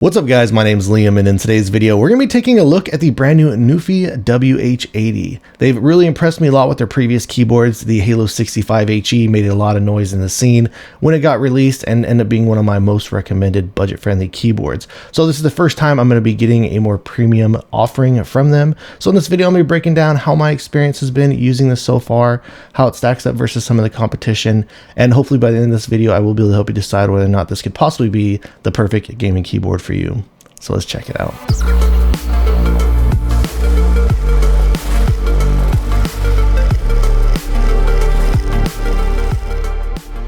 What's up guys, my name is Liam, and in today's video we're going to be taking a look at the brand new NuPhy WH80. They've really impressed me a lot with their previous keyboards. The Halo 65HE made a lot of noise in the scene when it got released and ended up being one of my most recommended budget-friendly keyboards. So this is the first time I'm going to be getting a more premium offering from them. So in this video I'm going to be breaking down how my experience has been using this so far, how it stacks up versus some of the competition, and hopefully by the end of this video I will be able to help you decide whether or not this could possibly be the perfect gaming keyboard for you. So let's check it out.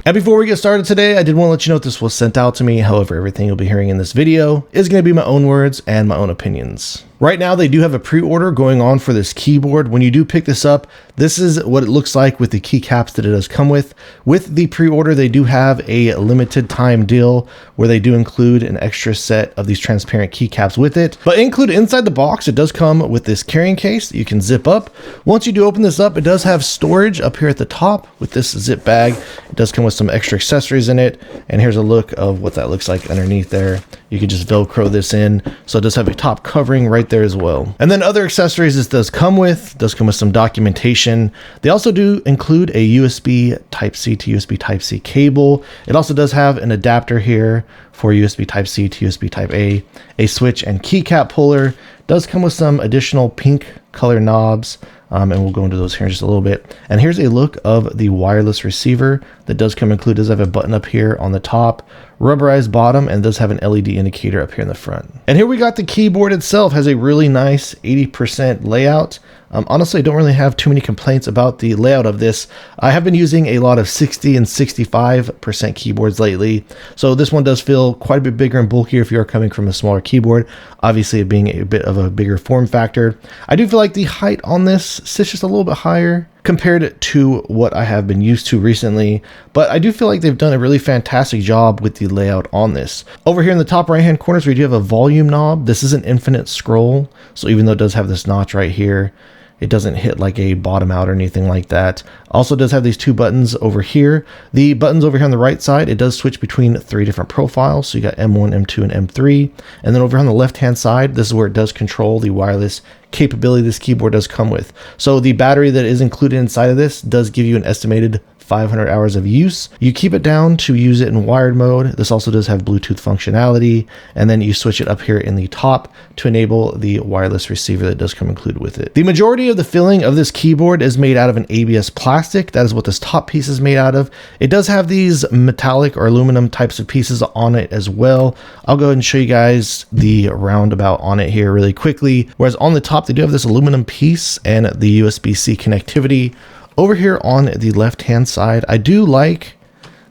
And before we get started today, I did want to let you know that this was sent out to me. However, everything you'll be hearing in this video is going to be my own words and my own opinions. Right now, they do have a pre-order going on for this keyboard. When you do pick this up, this is what it looks like with the keycaps that it does come with. With the pre-order, they do have a limited time deal where they do include an extra set of these transparent keycaps with it. But included inside the box, it does come with this carrying case that you can zip up. Once you do open this up, it does have storage up here at the top with this zip bag. It does come with some extra accessories in it. And here's a look of what that looks like underneath there. You can just Velcro this in. So it does have a top covering right there as well. And then other accessories this does come with some documentation. They also do include a USB Type-C to USB Type-C cable. It also does have an adapter here for USB Type-C to USB Type-A, a switch and keycap puller. It does come with some additional pink color knobs. And we'll go into those here in just a little bit. And here's a look of the wireless receiver that does come included. Does have a button up here on the top, rubberized bottom, and does have an LED indicator up here in the front. And here we got the keyboard itself. Has a really nice 80% layout. Honestly, I don't really have too many complaints about the layout of this. I have been using a lot of 60 and 65% keyboards lately. So this one does feel quite a bit bigger and bulkier if you're coming from a smaller keyboard. Obviously, it being a bit of a bigger form factor. I do feel like the height on this sits just a little bit higher compared to what I have been used to recently, but I do feel like they've done a really fantastic job with the layout on this. Over here in the top right hand corners, we do have a volume knob. This is an infinite scroll, so even though it does have this notch right here, it doesn't hit like a bottom out or anything like that. Also does have these two buttons over here. The buttons over here on the right side, it does switch between 3 different profiles. So you got M1, M2, and M3. And then over on the left hand side, this is where it does control the wireless capability this keyboard does come with. So the battery that is included inside of this does give you an estimated 500 hours of use. You keep it down to use it in wired mode. This also does have Bluetooth functionality, and then you switch it up here in the top to enable the wireless receiver that does come included with it. The majority of the filling of this keyboard is made out of an ABS plastic. That is what this top piece is made out of. It does have these metallic or aluminum types of pieces on it as well. I'll go ahead and show you guys the roundabout on it here really quickly. Whereas on the top, they do have this aluminum piece and the USB-C connectivity. Over here on the left hand side, I do like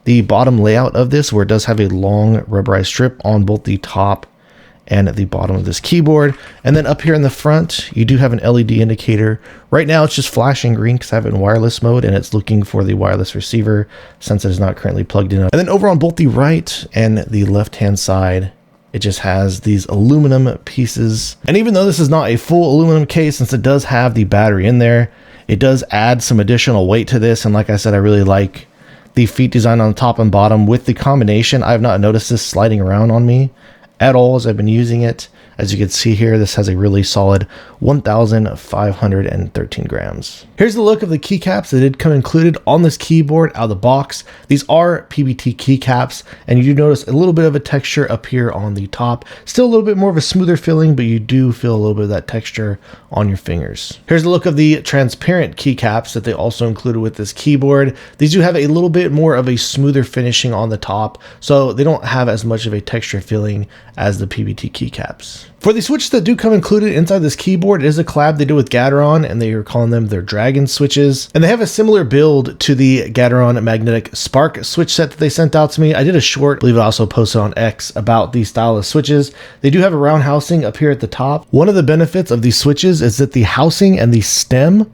the bottom layout of this where it does have a long rubberized strip on both the top and the bottom of this keyboard. And then up here in the front, you do have an LED indicator. Right now it's just flashing green because I have it in wireless mode and it's looking for the wireless receiver since it is not currently plugged in. And then over on both the right and the left hand side, it just has these aluminum pieces. And even though this is not a full aluminum case, since it does have the battery in there, it does add some additional weight to this. And like I said, I really like the feet design on the top and bottom with the combination. I have not noticed this sliding around on me at all as I've been using it. As you can see here, this has a really solid 1,513 grams. Here's the look of the keycaps that did come included on this keyboard out of the box. These are PBT keycaps, and you do notice a little bit of a texture up here on the top. Still a little bit more of a smoother feeling, but you do feel a little bit of that texture on your fingers. Here's the look of the transparent keycaps that they also included with this keyboard. These do have a little bit more of a smoother finishing on the top, so they don't have as much of a texture feeling as the PBT keycaps. For the switches that do come included inside this keyboard, it is a collab they did with Gateron, and they are calling them their Dragon switches. And they have a similar build to the Gateron magnetic spark switch set that they sent out to me. I did a short, I believe I also posted on X, about these style of switches. They do have a round housing up here at the top. One of the benefits of these switches is that the housing and the stem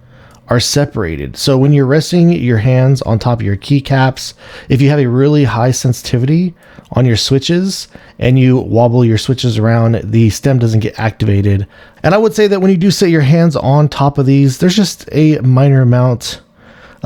are separated. So when you're resting your hands on top of your keycaps, if you have a really high sensitivity on your switches and you wobble your switches around, the stem doesn't get activated. And I would say that when you do set your hands on top of these, there's just a minor amount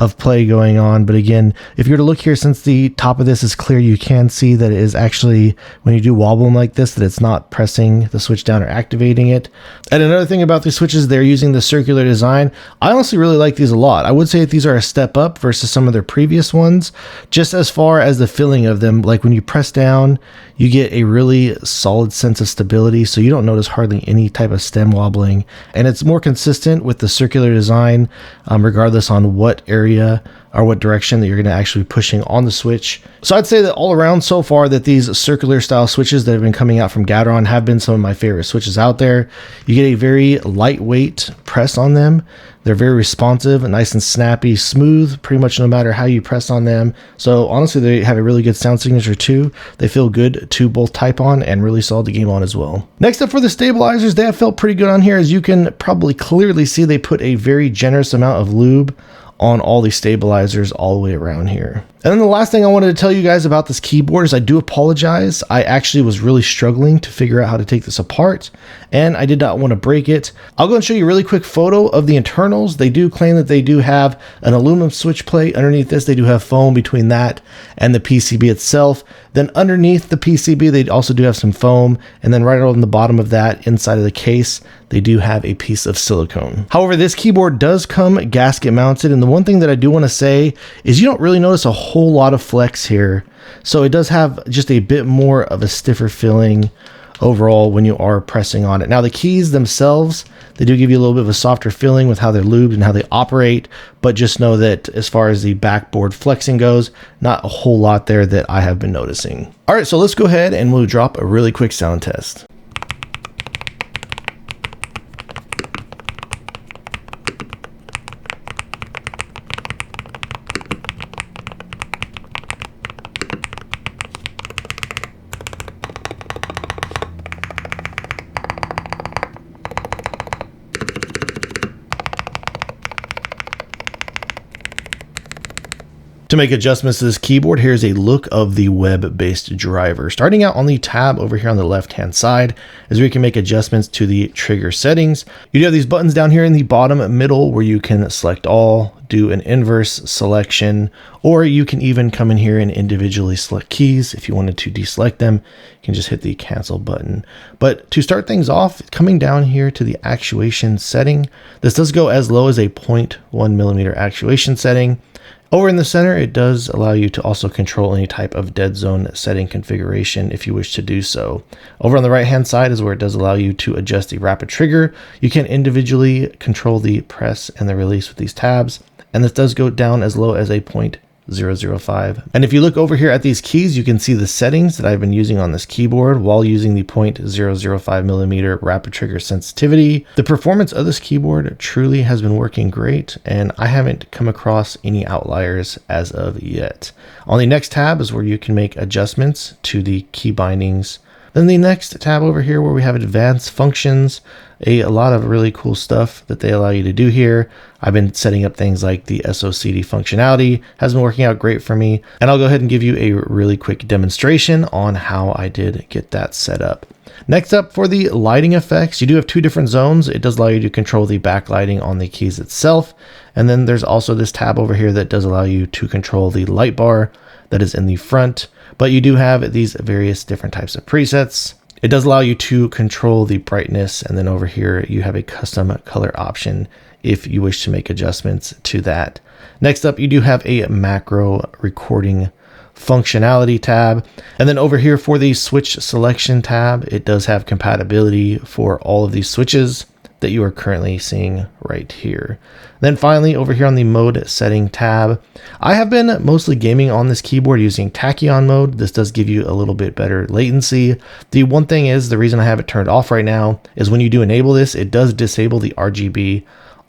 of play going on. But again, if you were to look here, since the top of this is clear, you can see that it is actually, when you do wobble them like this, that it's not pressing the switch down or activating it. And another thing about these switches, they're using the circular design. I honestly really like these a lot. I would say that these are a step up versus some of their previous ones, just as far as the feeling of them. Like when you press down, you get a really solid sense of stability, so you don't notice hardly any type of stem wobbling, and it's more consistent with the circular design, regardless on what area or what direction that you're going to actually be pushing on the switch. So I'd say that all around so far that these circular style switches that have been coming out from Gateron have been some of my favorite switches out there. You get a very lightweight press on them. They're very responsive, nice and snappy, smooth, pretty much no matter how you press on them. So honestly, they have a really good sound signature too. They feel good to both type on and really solid to game on as well. Next up for the stabilizers, they have felt pretty good on here. As you can probably clearly see, they put a very generous amount of lube on all these stabilizers all the way around here. And then the last thing I wanted to tell you guys about this keyboard is I do apologize. I actually was really struggling to figure out how to take this apart, and I did not want to break it. I'll go and show you a really quick photo of the internals. They do claim that they do have an aluminum switch plate. Underneath this, they do have foam between that and the PCB itself. Then underneath the PCB, they also do have some foam. And then right on the bottom of that, inside of the case, they do have a piece of silicone. However, this keyboard does come gasket mounted. And the one thing that I do want to say is you don't really notice a whole lot of flex here. So it does have just a bit more of a stiffer feeling overall when you are pressing on it. Now the keys themselves, they do give you a little bit of a softer feeling with how they're lubed and how they operate, but just know that as far as the backboard flexing goes, not a whole lot there that I have been noticing. All right, so let's go ahead and we'll drop a really quick sound test. To make adjustments to this keyboard, here's a look of the web-based driver. Starting out on the tab over here on the left-hand side is where you can make adjustments to the trigger settings. You do have these buttons down here in the bottom middle where you can select all, do an inverse selection, or you can even come in here and individually select keys. If you wanted to deselect them, you can just hit the cancel button. But to start things off, coming down here to the actuation setting, this does go as low as a 0.1 millimeter actuation setting. Over in the center, it does allow you to also control any type of dead zone setting configuration if you wish to do so. Over on the right hand side is where it does allow you to adjust the rapid trigger. You can individually control the press and the release with these tabs, and this does go down as low as a 0.005. And if you look over here at these keys, you can see the settings that I've been using on this keyboard while using the 0.005 millimeter rapid trigger sensitivity. The performance of this keyboard truly has been working great, and I haven't come across any outliers as of yet. On the next tab is where you can make adjustments to the key bindings. Then the next tab over here where we have advanced functions, a lot of really cool stuff that they allow you to do here. I've been setting up things like the SOCD functionality, has been working out great for me. And I'll go ahead and give you a really quick demonstration on how I did get that set up. Next up, for the lighting effects, you do have two different zones. It does allow you to control the backlighting on the keys itself. And then there's also this tab over here that does allow you to control the light bar that is in the front. But you do have these various different types of presets. It does allow you to control the brightness, and then over here you have a custom color option if you wish to make adjustments to that. Next up, you do have a macro recording functionality tab, and then over here for the switch selection tab, it does have compatibility for all of these switches that you are currently seeing right here. Then finally, over here on the mode setting tab, I have been mostly gaming on this keyboard using tachyon mode. This does give you a little bit better latency. The one thing is, the reason I have it turned off right now is when you do enable this, it does disable the RGB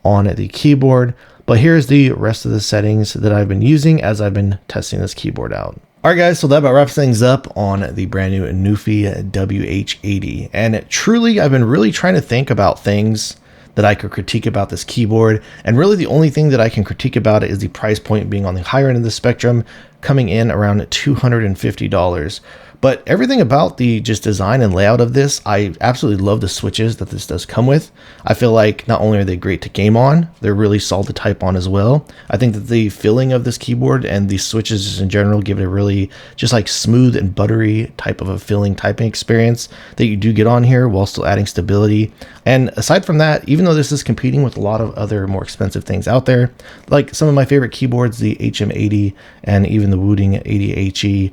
on the keyboard. But here's the rest of the settings that I've been using as I've been testing this keyboard out. All right, guys, so that about wraps things up on the brand new NuPhy WH80. And truly, I've been really trying to think about things that I could critique about this keyboard. And really the only thing that I can critique about it is the price point being on the higher end of the spectrum, coming in around $250. But everything about the just design and layout of this, I absolutely love the switches that this does come with. I feel like not only are they great to game on, they're really solid to type on as well. I think that the feeling of this keyboard and these switches just in general give it a really just like smooth and buttery type of a feeling typing experience that you do get on here while still adding stability. And aside from that, even though this is competing with a lot of other more expensive things out there, like some of my favorite keyboards, the HM80 and even the WH80 HE,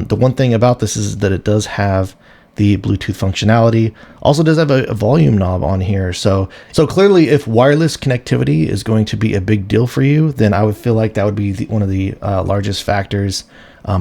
the one thing about this is that it does have the Bluetooth functionality. Also does have a volume knob on here. So clearly if wireless connectivity is going to be a big deal for you, then I would feel like that would be one of the largest factors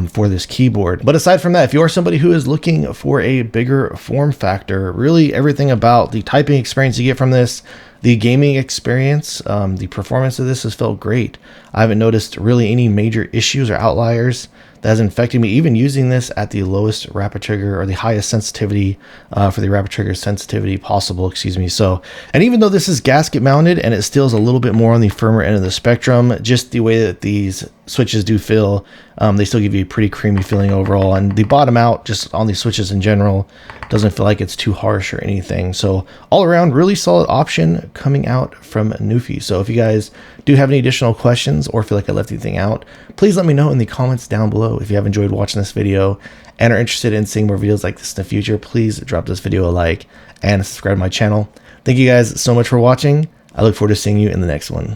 for this keyboard. But aside from that, if you are somebody who is looking for a bigger form factor, really everything about the typing experience you get from this, the gaming experience, the performance of this has felt great. I haven't noticed really any major issues or outliers that has infected me, even using this at the lowest rapid trigger or the highest sensitivity for the rapid trigger sensitivity possible, excuse me. So, and even though this is gasket mounted and it still is a little bit more on the firmer end of the spectrum, just the way that these switches do feel, they still give you a pretty creamy feeling overall. And the bottom out just on these switches in general doesn't feel like it's too harsh or anything. So all around, really solid option coming out from NuPhy. So if you guys do have any additional questions or feel like I left anything out, please let me know in the comments down below. If you have enjoyed watching this video and are interested in seeing more videos like this in the future, please drop this video a like and subscribe to my channel. Thank you guys so much for watching. I look forward to seeing you in the next one.